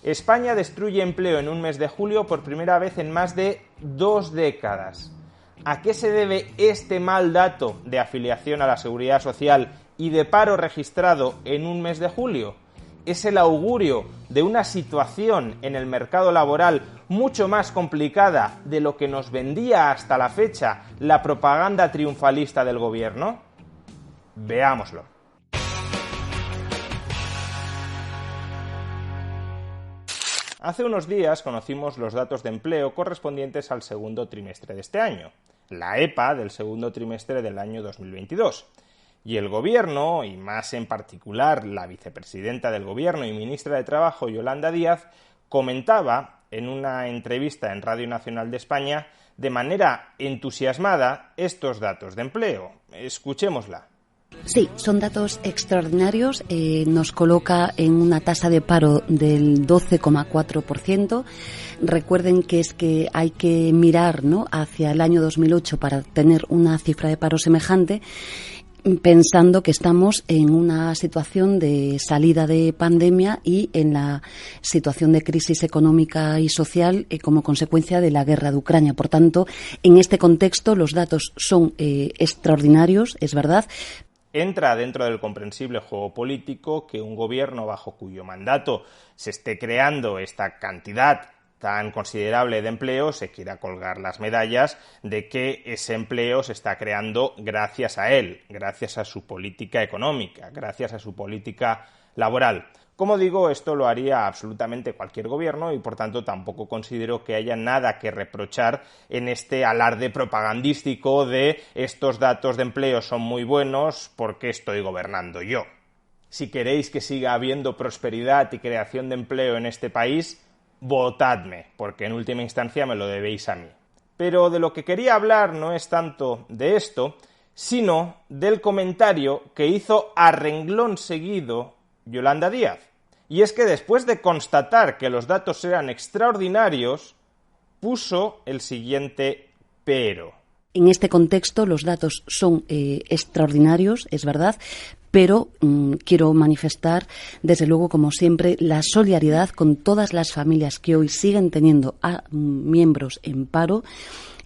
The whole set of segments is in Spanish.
España destruye empleo en un mes de julio por primera vez en más de 2 décadas. ¿A qué se debe este mal dato de afiliación a la Seguridad Social y de paro registrado en un mes de julio? ¿Es el augurio de una situación en el mercado laboral mucho más complicada de lo que nos vendía hasta la fecha la propaganda triunfalista del gobierno? Veámoslo. Hace unos días conocimos los datos de empleo correspondientes al segundo trimestre de este año, la EPA del segundo trimestre del año 2022. Y el Gobierno, y más en particular la vicepresidenta del Gobierno y ministra de Trabajo, Yolanda Díaz, comentaba en una entrevista en Radio Nacional de España de manera entusiasmada estos datos de empleo. Escuchémosla. Sí, son datos extraordinarios. Nos coloca en una tasa de paro del 12,4%. Recuerden que es que hay que mirar, ¿no?, hacia el año 2008 para tener una cifra de paro semejante, pensando que estamos en una situación de salida de pandemia y en la situación de crisis económica y social como consecuencia de la guerra de Ucrania. Por tanto, en este contexto los datos son extraordinarios, es verdad. Entra dentro del comprensible juego político que un gobierno bajo cuyo mandato se esté creando esta cantidad tan considerable de empleo se quiera colgar las medallas de que ese empleo se está creando gracias a él, gracias a su política económica, gracias a su política laboral. Como digo, esto lo haría absolutamente cualquier gobierno y, por tanto, tampoco considero que haya nada que reprochar en este alarde propagandístico de estos datos de empleo son muy buenos porque estoy gobernando yo. Si queréis que siga habiendo prosperidad y creación de empleo en este país, votadme, porque en última instancia me lo debéis a mí. Pero de lo que quería hablar no es tanto de esto, sino del comentario que hizo a renglón seguido Yolanda Díaz. Y es que después de constatar que los datos eran extraordinarios, puso el siguiente pero. En este contexto los datos son extraordinarios, es verdad, pero quiero manifestar, desde luego, como siempre, la solidaridad con todas las familias que hoy siguen teniendo a miembros en paro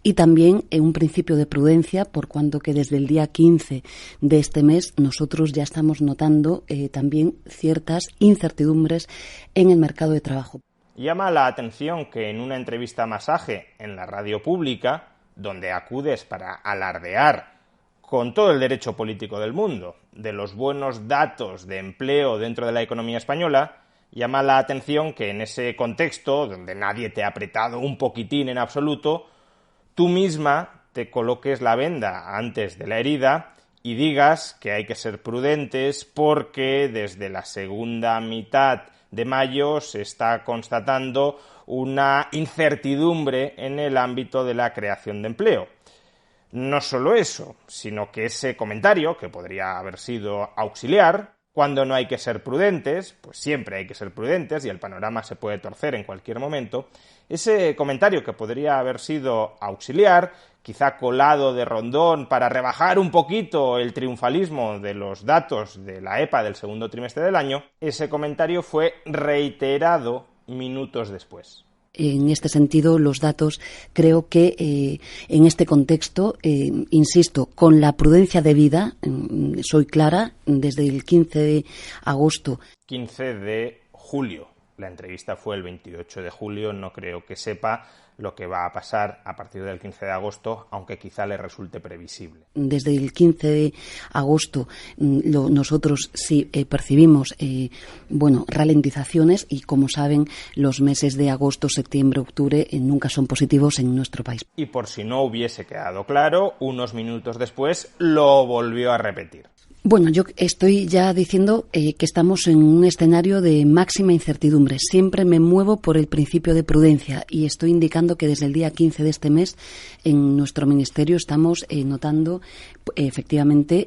y también un principio de prudencia, por cuanto que desde el día 15 de este mes nosotros ya estamos notando también ciertas incertidumbres en el mercado de trabajo. Llama la atención que en una entrevista masaje en la radio pública, donde acudes para alardear con todo el derecho político del mundo de los buenos datos de empleo dentro de la economía española, llama la atención que en ese contexto, donde nadie te ha apretado un poquitín en absoluto, tú misma te coloques la venda antes de la herida y digas que hay que ser prudentes porque desde la segunda mitad de mayo se está constatando una incertidumbre en el ámbito de la creación de empleo. No solo eso, sino que ese comentario, que podría haber sido auxiliar, cuando no hay que ser prudentes, pues siempre hay que ser prudentes y el panorama se puede torcer en cualquier momento, ese comentario que podría haber sido auxiliar, quizá colado de rondón para rebajar un poquito el triunfalismo de los datos de la EPA del segundo trimestre del año, ese comentario fue reiterado minutos después. En este sentido, los datos creo que en este contexto, insisto, con la prudencia debida, soy clara, desde el 15 de agosto. 15 de julio. La entrevista fue el 28 de julio, no creo que sepa lo que va a pasar a partir del 15 de agosto, aunque quizá le resulte previsible. Desde el 15 de agosto nosotros sí percibimos ralentizaciones y, como saben, los meses de agosto, septiembre, octubre nunca son positivos en nuestro país. Y por si no hubiese quedado claro, unos minutos después lo volvió a repetir. Bueno, yo estoy ya diciendo que estamos en un escenario de máxima incertidumbre. Siempre me muevo por el principio de prudencia y estoy indicando que desde el día 15 de este mes en nuestro ministerio estamos notando efectivamente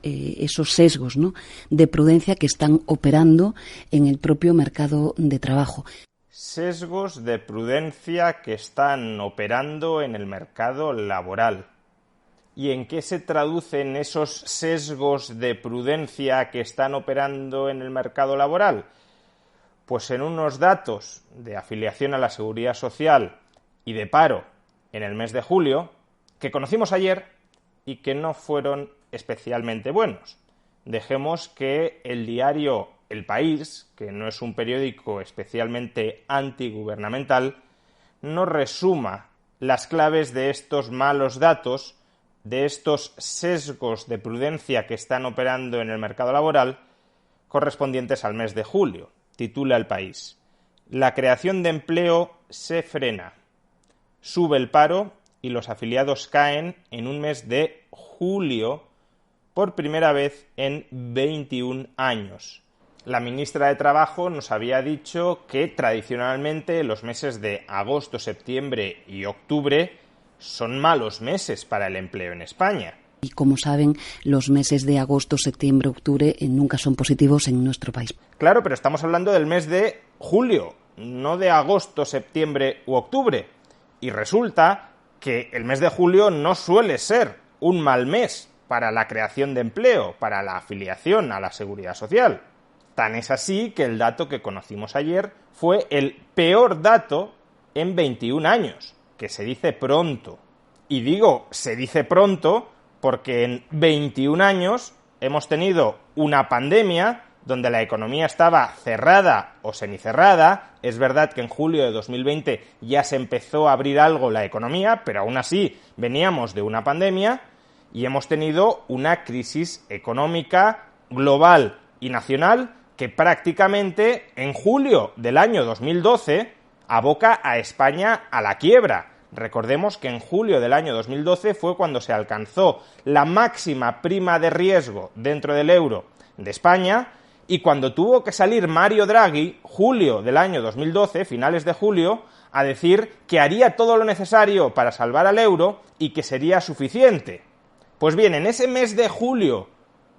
esos sesgos, ¿no?, de prudencia que están operando en el propio mercado de trabajo. Sesgos de prudencia que están operando en el mercado laboral. ¿Y en qué se traducen esos sesgos de prudencia que están operando en el mercado laboral? Pues en unos datos de afiliación a la Seguridad Social y de paro en el mes de julio, que conocimos ayer y que no fueron especialmente buenos. Dejemos que el diario El País, que no es un periódico especialmente antigubernamental, nos resuma las claves de estos malos datos, de estos sesgos de prudencia que están operando en el mercado laboral correspondientes al mes de julio. Titula El País: la creación de empleo se frena, sube el paro y los afiliados caen en un mes de julio por primera vez en 21 años. La ministra de Trabajo nos había dicho que tradicionalmente los meses de agosto, septiembre y octubre son malos meses para el empleo en España. Y como saben, los meses de agosto, septiembre, octubre nunca son positivos en nuestro país. Claro, pero estamos hablando del mes de julio, no de agosto, septiembre u octubre. Y resulta que el mes de julio no suele ser un mal mes para la creación de empleo, para la afiliación a la Seguridad Social. Tan es así que el dato que conocimos ayer fue el peor dato en 21 años, que se dice pronto. Y digo, se dice pronto porque en 21 años hemos tenido una pandemia donde la economía estaba cerrada o semicerrada. Es verdad que en julio de 2020 ya se empezó a abrir algo la economía, pero aún así veníamos de una pandemia y hemos tenido una crisis económica global y nacional que prácticamente en julio del año 2012 aboca a España a la quiebra. Recordemos que en julio del año 2012 fue cuando se alcanzó la máxima prima de riesgo dentro del euro de España y cuando tuvo que salir Mario Draghi, julio del año 2012, finales de julio, a decir que haría todo lo necesario para salvar al euro y que sería suficiente. Pues bien, en ese mes de julio,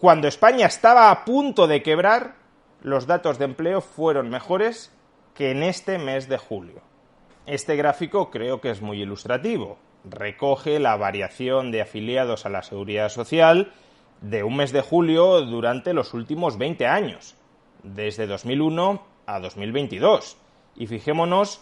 cuando España estaba a punto de quebrar, los datos de empleo fueron mejores que en este mes de julio. Este gráfico creo que es muy ilustrativo. Recoge la variación de afiliados a la Seguridad Social de un mes de julio durante los últimos 20 años, desde 2001 a 2022. Y fijémonos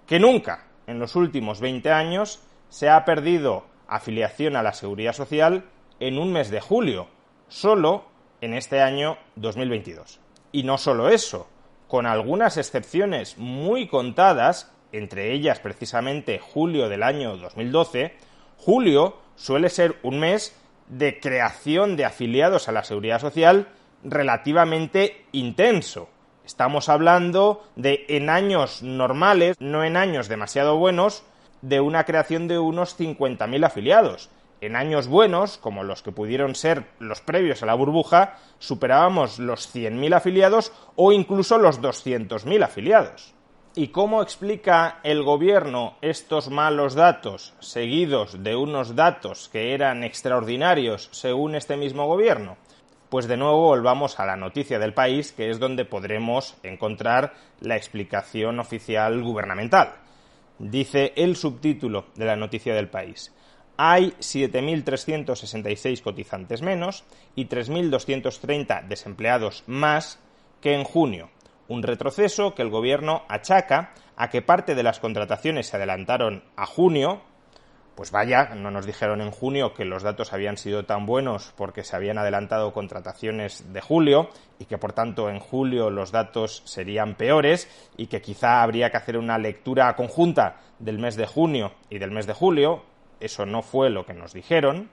que nunca en los últimos 20 años se ha perdido afiliación a la Seguridad Social en un mes de julio, solo en este año 2022. Y no solo eso, con algunas excepciones muy contadas, entre ellas precisamente julio del año 2012, julio suele ser un mes de creación de afiliados a la Seguridad Social relativamente intenso. Estamos hablando de, en años normales, no en años demasiado buenos, de una creación de unos 50.000 afiliados. En años buenos, como los que pudieron ser los previos a la burbuja, superábamos los 100.000 afiliados o incluso los 200.000 afiliados. ¿Y cómo explica el gobierno estos malos datos, seguidos de unos datos que eran extraordinarios según este mismo gobierno? Pues de nuevo volvamos a la noticia del País, que es donde podremos encontrar la explicación oficial gubernamental. Dice el subtítulo de la noticia del País: hay 7.366 cotizantes menos y 3.230 desempleados más que en junio. Un retroceso que el gobierno achaca a que parte de las contrataciones se adelantaron a junio. Pues vaya, no nos dijeron en junio que los datos habían sido tan buenos porque se habían adelantado contrataciones de julio y que por tanto en julio los datos serían peores y que quizá habría que hacer una lectura conjunta del mes de junio y del mes de julio. Eso no fue lo que nos dijeron.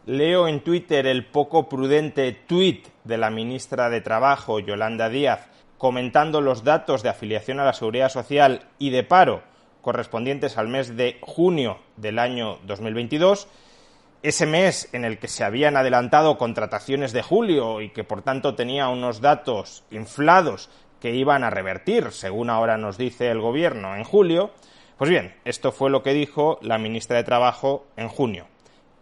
Leo en Twitter el poco prudente tuit de la ministra de Trabajo, Yolanda Díaz, comentando los datos de afiliación a la Seguridad Social y de paro correspondientes al mes de junio del año 2022, ese mes en el que se habían adelantado contrataciones de julio y que por tanto tenía unos datos inflados que iban a revertir, según ahora nos dice el gobierno, en julio. Pues bien, esto fue lo que dijo la ministra de Trabajo en junio.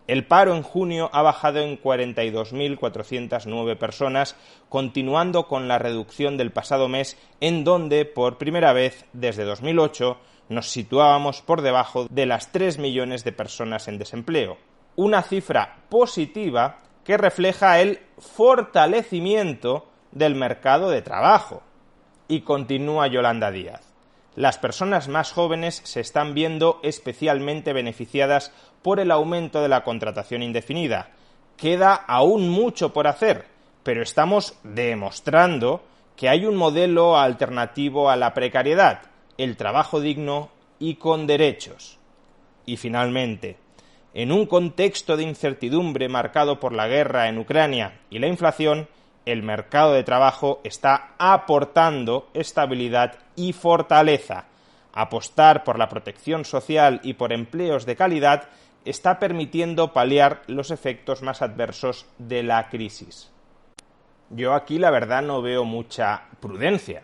El paro en junio ha bajado en 42.409 personas, continuando con la reducción del pasado mes, en donde, por primera vez desde 2008, nos situábamos por debajo de las 3 millones de personas en desempleo. Una cifra positiva que refleja el fortalecimiento del mercado de trabajo. Y continúa Yolanda Díaz. Las personas más jóvenes se están viendo especialmente beneficiadas por el aumento de la contratación indefinida. Queda aún mucho por hacer, pero estamos demostrando que hay un modelo alternativo a la precariedad, el trabajo digno y con derechos. Y finalmente, en un contexto de incertidumbre marcado por la guerra en Ucrania y la inflación, el mercado de trabajo está aportando estabilidad y fortaleza. Apostar por la protección social y por empleos de calidad está permitiendo paliar los efectos más adversos de la crisis. Yo aquí la verdad no veo mucha prudencia.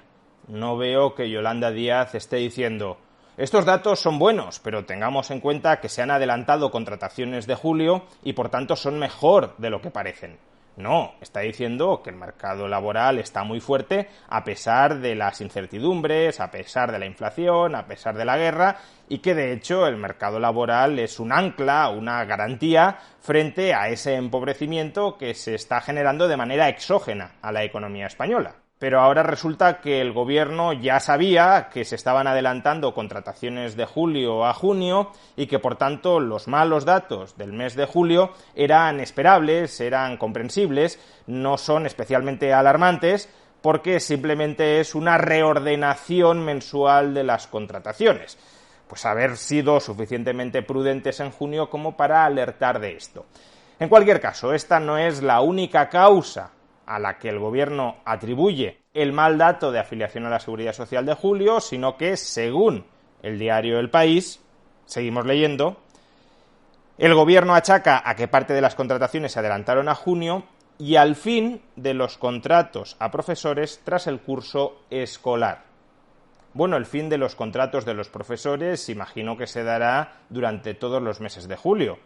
No veo que Yolanda Díaz esté diciendo: estos datos son buenos, pero tengamos en cuenta que se han adelantado contrataciones de julio y por tanto son mejor de lo que parecen. No, está diciendo que el mercado laboral está muy fuerte a pesar de las incertidumbres, a pesar de la inflación, a pesar de la guerra, y que de hecho el mercado laboral es un ancla, una garantía frente a ese empobrecimiento que se está generando de manera exógena a la economía española. Pero ahora resulta que el gobierno ya sabía que se estaban adelantando contrataciones de julio a junio y que por tanto los malos datos del mes de julio eran esperables, eran comprensibles, no son especialmente alarmantes porque simplemente es una reordenación mensual de las contrataciones. Pues haber sido suficientemente prudentes en junio como para alertar de esto. En cualquier caso, esta no es la única causa a la que el gobierno atribuye el mal dato de afiliación a la Seguridad Social de julio, sino que, según el diario El País, seguimos leyendo, el gobierno achaca a que parte de las contrataciones se adelantaron a junio y al fin de los contratos a profesores tras el curso escolar. Bueno, el fin de los contratos de los profesores imagino que se dará durante todos los meses de julio,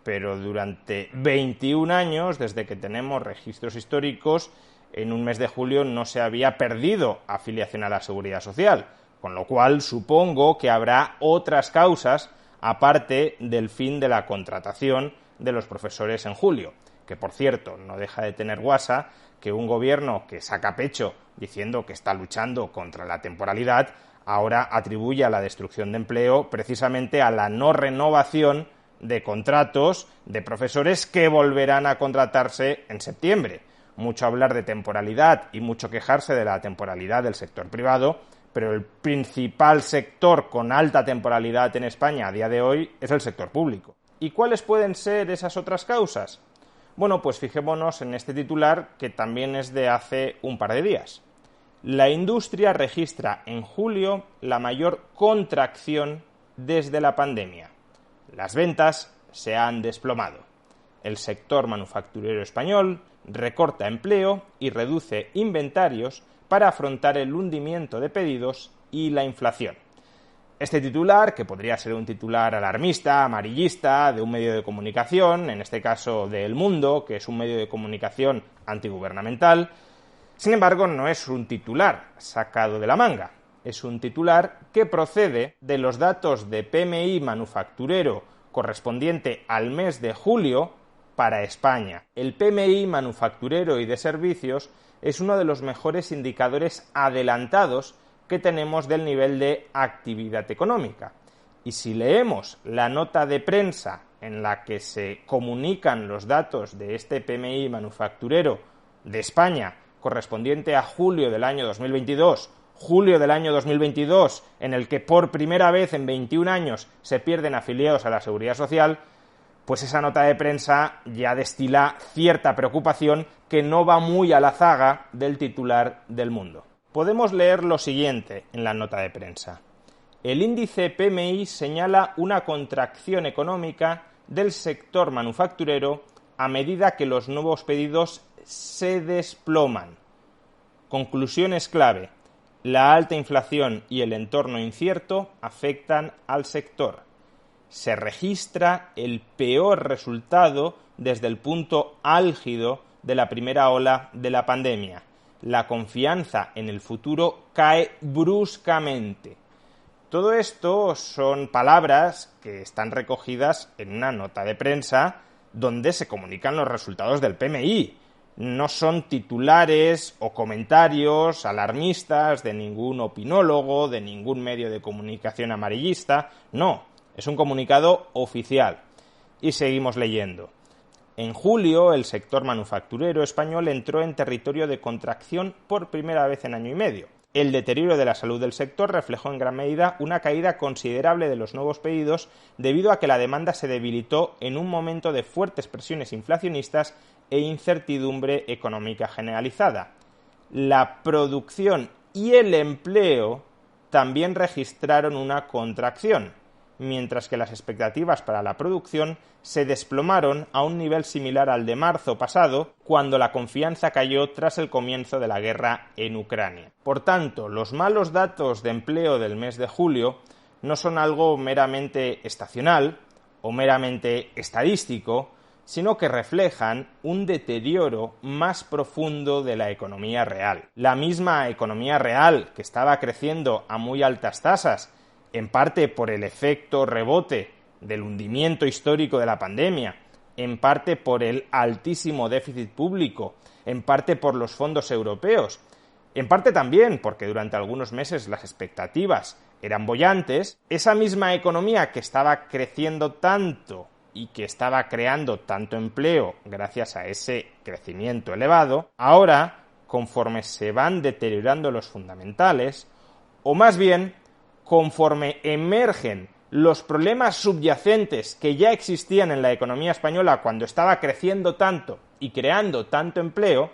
pero durante 21 años, desde que tenemos registros históricos, en un mes de julio no se había perdido afiliación a la Seguridad Social, con lo cual supongo que habrá otras causas aparte del fin de la contratación de los profesores en julio, que por cierto no deja de tener guasa que un gobierno que saca pecho diciendo que está luchando contra la temporalidad ahora atribuya la destrucción de empleo precisamente a la no renovación de contratos de profesores que volverán a contratarse en septiembre. Mucho hablar de temporalidad y mucho quejarse de la temporalidad del sector privado, pero el principal sector con alta temporalidad en España a día de hoy es el sector público. ¿Y cuáles pueden ser esas otras causas? Bueno, pues fijémonos en este titular que también es de hace un par de días. La industria registra en julio la mayor contracción desde la pandemia. Las ventas se han desplomado. El sector manufacturero español recorta empleo y reduce inventarios para afrontar el hundimiento de pedidos y la inflación. Este titular, que podría ser un titular alarmista, amarillista, de un medio de comunicación, en este caso de El Mundo, que es un medio de comunicación antigubernamental, sin embargo, no es un titular sacado de la manga. Es un titular que procede de los datos de PMI manufacturero correspondiente al mes de julio para España. El PMI manufacturero y de servicios es uno de los mejores indicadores adelantados que tenemos del nivel de actividad económica. Y si leemos la nota de prensa en la que se comunican los datos de este PMI manufacturero de España correspondiente a julio del año 2022, en el que por primera vez en 21 años se pierden afiliados a la Seguridad Social, pues esa nota de prensa ya destila cierta preocupación que no va muy a la zaga del titular del Mundo. Podemos leer lo siguiente en la nota de prensa. El índice PMI señala una contracción económica del sector manufacturero a medida que los nuevos pedidos se desploman. Conclusiones clave. La alta inflación y el entorno incierto afectan al sector. Se registra el peor resultado desde el punto álgido de la primera ola de la pandemia. La confianza en el futuro cae bruscamente. Todo esto son palabras que están recogidas en una nota de prensa donde se comunican los resultados del PMI. no son titulares o comentarios alarmistas de ningún opinólogo, de ningún medio de comunicación amarillista, no, es un comunicado oficial. Y seguimos leyendo. En julio, el sector manufacturero español entró en territorio de contracción por primera vez en año y medio. El deterioro de la salud del sector reflejó en gran medida una caída considerable de los nuevos pedidos debido a que la demanda se debilitó en un momento de fuertes presiones inflacionistas e incertidumbre económica generalizada. La producción y el empleo también registraron una contracción, mientras que las expectativas para la producción se desplomaron a un nivel similar al de marzo pasado, cuando la confianza cayó tras el comienzo de la guerra en Ucrania. Por tanto, los malos datos de empleo del mes de julio no son algo meramente estacional o meramente estadístico, sino que reflejan un deterioro más profundo de la economía real. La misma economía real, que estaba creciendo a muy altas tasas, en parte por el efecto rebote del hundimiento histórico de la pandemia, en parte por el altísimo déficit público, en parte por los fondos europeos, en parte también porque durante algunos meses las expectativas eran bollantes, esa misma economía que estaba creciendo tanto y que estaba creando tanto empleo gracias a ese crecimiento elevado, ahora, conforme se van deteriorando los fundamentales, o más bien, conforme emergen los problemas subyacentes que ya existían en la economía española cuando estaba creciendo tanto y creando tanto empleo,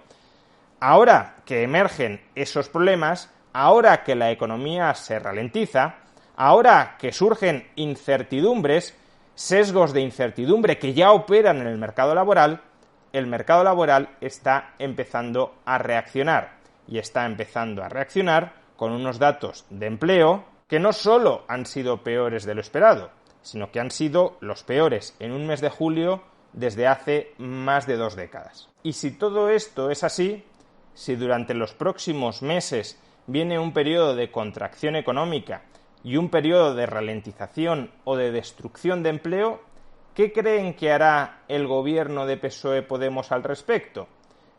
ahora que emergen esos problemas, ahora que la economía se ralentiza, ahora que surgen incertidumbres, sesgos de incertidumbre que ya operan en el mercado laboral está empezando a reaccionar, y está empezando a reaccionar con unos datos de empleo que no solo han sido peores de lo esperado, sino que han sido los peores en un mes de julio desde hace más de 2 décadas. Y si todo esto es así, si durante los próximos meses viene un periodo de contracción económica y un periodo de ralentización o de destrucción de empleo, ¿qué creen que hará el gobierno de PSOE-Podemos al respecto?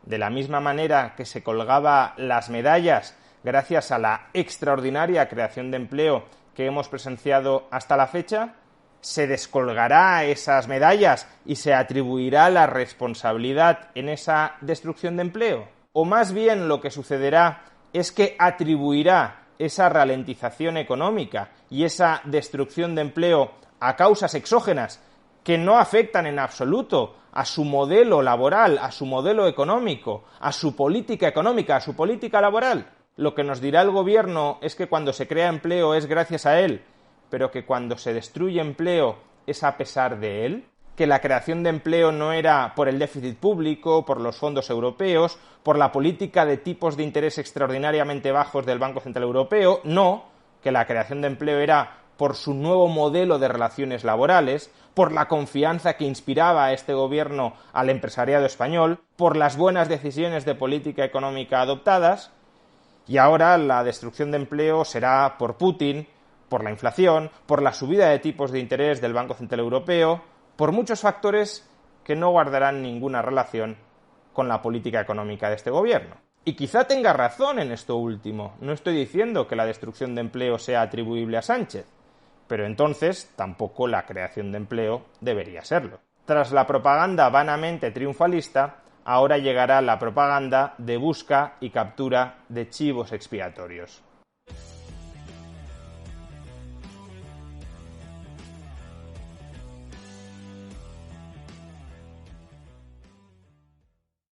De la misma manera que se colgaba las medallas gracias a la extraordinaria creación de empleo que hemos presenciado hasta la fecha, ¿se descolgará esas medallas y se atribuirá la responsabilidad en esa destrucción de empleo? ¿O más bien lo que sucederá es que atribuirá esa ralentización económica y esa destrucción de empleo a causas exógenas que no afectan en absoluto a su modelo laboral, a su modelo económico, a su política económica, a su política laboral? Lo que nos dirá el gobierno es que cuando se crea empleo es gracias a él, pero que cuando se destruye empleo es a pesar de él, que la creación de empleo no era por el déficit público, por los fondos europeos, por la política de tipos de interés extraordinariamente bajos del Banco Central Europeo, no, que la creación de empleo era por su nuevo modelo de relaciones laborales, por la confianza que inspiraba a este gobierno al empresariado español, por las buenas decisiones de política económica adoptadas. Y ahora la destrucción de empleo será por Putin, por la inflación, por la subida de tipos de interés del Banco Central Europeo, por muchos factores que no guardarán ninguna relación con la política económica de este gobierno. Y quizá tenga razón en esto último. No estoy diciendo que la destrucción de empleo sea atribuible a Sánchez, pero entonces tampoco la creación de empleo debería serlo. Tras la propaganda vanamente triunfalista, ahora llegará la propaganda de busca y captura de chivos expiatorios.